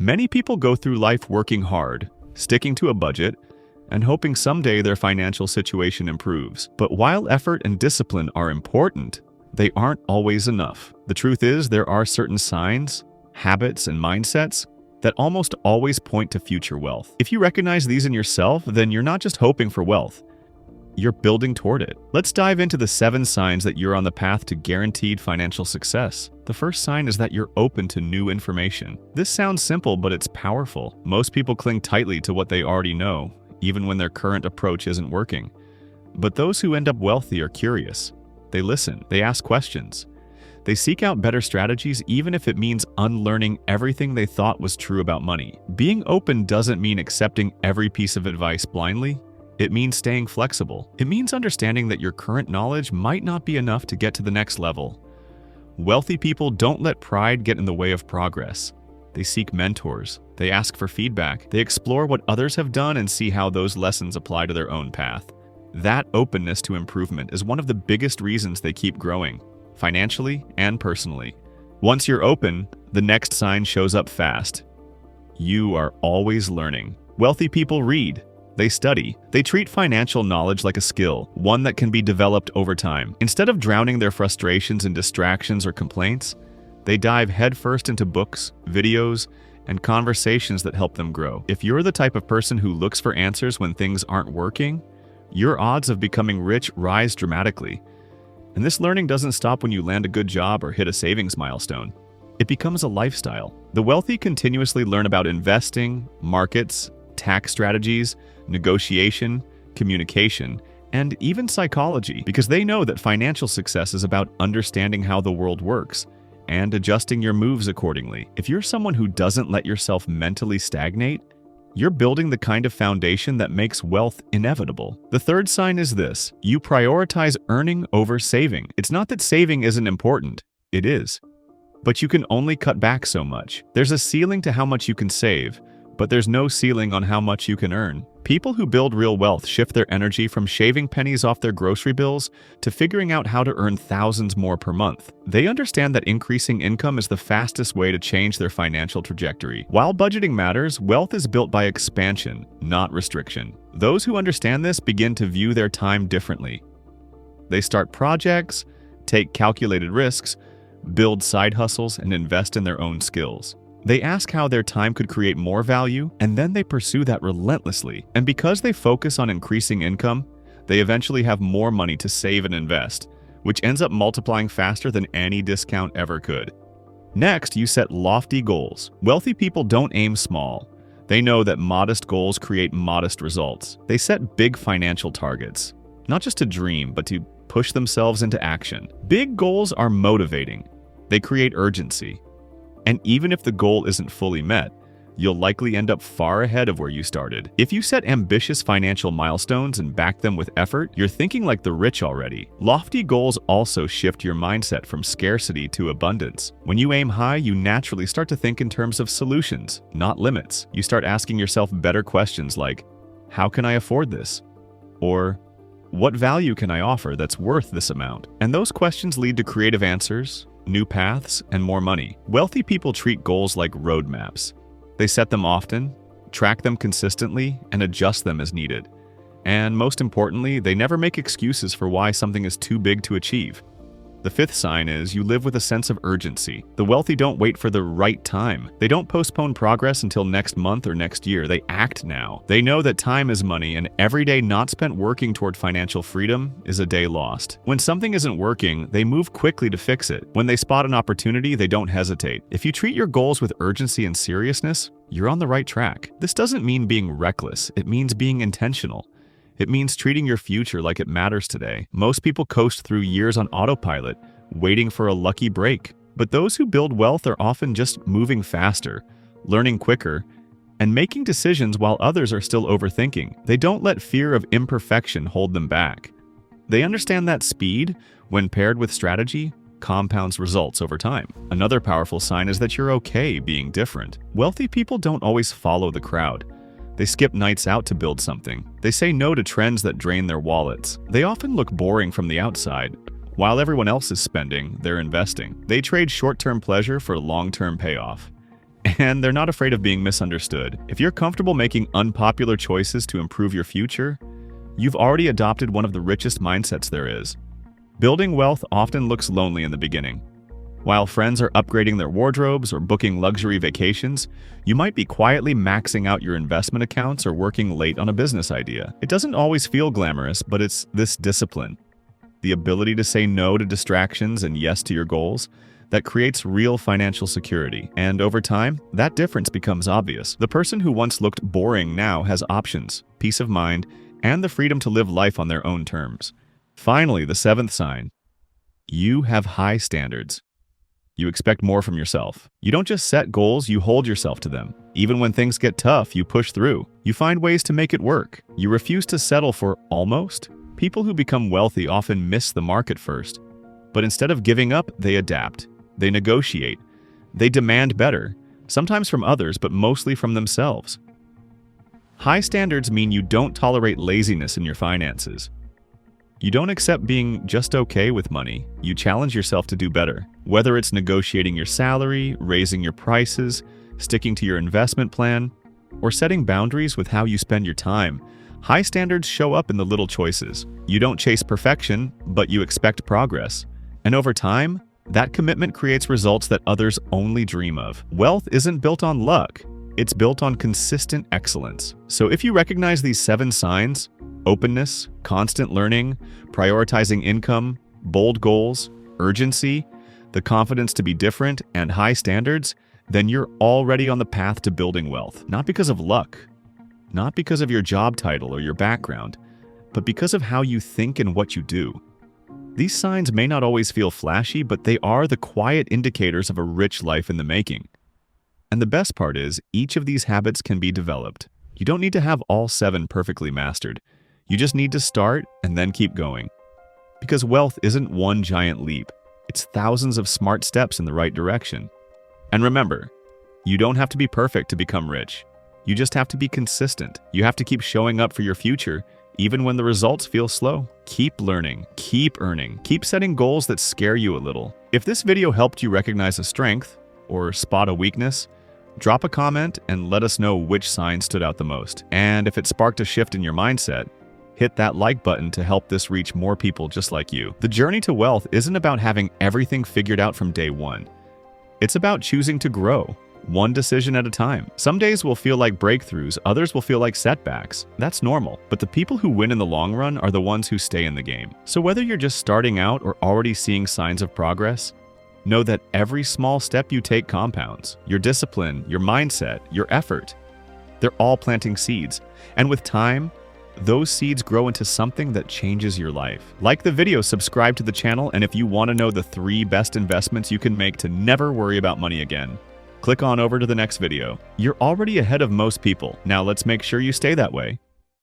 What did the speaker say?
Many people go through life working hard, sticking to a budget, and hoping someday their financial situation improves. But while effort and discipline are important, they aren't always enough. The truth is, there are certain signs, habits, and mindsets that almost always point to future wealth. If you recognize these in yourself, then you're not just hoping for wealth, you're building toward it. Let's dive into the 7 signs that you're on the path to guaranteed financial success. The first sign is that you're open to new information. This sounds simple, but it's powerful. Most people cling tightly to what they already know, even when their current approach isn't working. But those who end up wealthy are curious. They listen, they ask questions. They seek out better strategies even if it means unlearning everything they thought was true about money. Being open doesn't mean accepting every piece of advice blindly. It means staying flexible. It means understanding that your current knowledge might not be enough to get to the next level. Wealthy people don't let pride get in the way of progress. They seek mentors. They ask for feedback. They explore what others have done and see how those lessons apply to their own path. That openness to improvement is one of the biggest reasons they keep growing, financially and personally. Once you're open, the next sign shows up fast. You are always learning. Wealthy people read. They study. They treat financial knowledge like a skill, one that can be developed over time. Instead of drowning their frustrations in distractions or complaints, they dive headfirst into books, videos, and conversations that help them grow. If you're the type of person who looks for answers when things aren't working, your odds of becoming rich rise dramatically. And this learning doesn't stop when you land a good job or hit a savings milestone. It becomes a lifestyle. The wealthy continuously learn about investing, markets, tax strategies, negotiation, communication, and even psychology, because they know that financial success is about understanding how the world works and adjusting your moves accordingly. If you're someone who doesn't let yourself mentally stagnate, you're building the kind of foundation that makes wealth inevitable. The third sign is this: you prioritize earning over saving. It's not that saving isn't important. It is. But you can only cut back so much. There's a ceiling to how much you can save, but there's no ceiling on how much you can earn. People who build real wealth shift their energy from shaving pennies off their grocery bills to figuring out how to earn thousands more per month. They understand that increasing income is the fastest way to change their financial trajectory. While budgeting matters, wealth is built by expansion, not restriction. Those who understand this begin to view their time differently. They start projects, take calculated risks, build side hustles, and invest in their own skills. They ask how their time could create more value, and then they pursue that relentlessly. And because they focus on increasing income, they eventually have more money to save and invest, which ends up multiplying faster than any discount ever could. Next, you set lofty goals. Wealthy people don't aim small. They know that modest goals create modest results. They set big financial targets, not just to dream, but to push themselves into action. Big goals are motivating. They create urgency. And even if the goal isn't fully met, you'll likely end up far ahead of where you started. If you set ambitious financial milestones and back them with effort, you're thinking like the rich already. Lofty goals also shift your mindset from scarcity to abundance. When you aim high, you naturally start to think in terms of solutions, not limits. You start asking yourself better questions like, how can I afford this? Or, what value can I offer that's worth this amount? And those questions lead to creative answers, new paths, and more money. Wealthy people treat goals like roadmaps. They set them often, track them consistently, and adjust them as needed. And most importantly, they never make excuses for why something is too big to achieve. The fifth sign is you live with a sense of urgency. The wealthy don't wait for the right time. They don't postpone progress until next month or next year. They act now. They know that time is money, and every day not spent working toward financial freedom is a day lost. When something isn't working, they move quickly to fix it. When they spot an opportunity, they don't hesitate. If you treat your goals with urgency and seriousness, you're on the right track. This doesn't mean being reckless. It means being intentional. It means treating your future like it matters today. Most people coast through years on autopilot, waiting for a lucky break. But those who build wealth are often just moving faster, learning quicker, and making decisions while others are still overthinking. They don't let fear of imperfection hold them back. They understand that speed, when paired with strategy, compounds results over time. Another powerful sign is that you're okay being different. Wealthy people don't always follow the crowd. They skip nights out to build something. They say no to trends that drain their wallets. They often look boring from the outside. While everyone else is spending, they're investing. They trade short-term pleasure for long-term payoff. and they're not afraid of being misunderstood. If you're comfortable making unpopular choices to improve your future, you've already adopted one of the richest mindsets there is. Building wealth often looks lonely in the beginning. While friends are upgrading their wardrobes or booking luxury vacations, you might be quietly maxing out your investment accounts or working late on a business idea. It doesn't always feel glamorous, but it's this discipline, the ability to say no to distractions and yes to your goals, that creates real financial security. And over time, that difference becomes obvious. The person who once looked boring now has options, peace of mind, and the freedom to live life on their own terms. Finally, the seventh sign. You have high standards. You expect more from yourself. You don't just set goals, you hold yourself to them. Even when things get tough, you push through. You find ways to make it work. You refuse to settle for almost. People who become wealthy often miss the mark at first. But instead of giving up, they adapt. They negotiate. They demand better, sometimes from others, but mostly from themselves. High standards mean you don't tolerate laziness in your finances. You don't accept being just okay with money. You challenge yourself to do better. Whether it's negotiating your salary, raising your prices, sticking to your investment plan, or setting boundaries with how you spend your time, high standards show up in the little choices. You don't chase perfection, but you expect progress. And over time, that commitment creates results that others only dream of. Wealth isn't built on luck. It's built on consistent excellence. So if you recognize these 7 signs, openness, constant learning, prioritizing income, bold goals, urgency, the confidence to be different, and high standards, then you're already on the path to building wealth. Not because of luck, not because of your job title or your background, but because of how you think and what you do. These signs may not always feel flashy, but they are the quiet indicators of a rich life in the making. And the best part is, each of these habits can be developed. You don't need to have all 7 perfectly mastered. You just need to start and then keep going. Because wealth isn't one giant leap. It's thousands of smart steps in the right direction. And remember, you don't have to be perfect to become rich. You just have to be consistent. You have to keep showing up for your future, even when the results feel slow. Keep learning, keep earning, keep setting goals that scare you a little. If this video helped you recognize a strength or spot a weakness, drop a comment and let us know which sign stood out the most. And if it sparked a shift in your mindset, hit that like button to help this reach more people just like you. The journey to wealth isn't about having everything figured out from day one. It's about choosing to grow, one decision at a time. Some days will feel like breakthroughs, others will feel like setbacks. That's normal, but the people who win in the long run are the ones who stay in the game. So whether you're just starting out or already seeing signs of progress, know that every small step you take compounds. Your discipline, your mindset, your effort, they're all planting seeds. And with time, those seeds grow into something that changes your life. Like the video, subscribe to the channel, and if you want to know the 3 best investments you can make to never worry about money again, click on over to the next video. You're already ahead of most people. Now let's make sure you stay that way.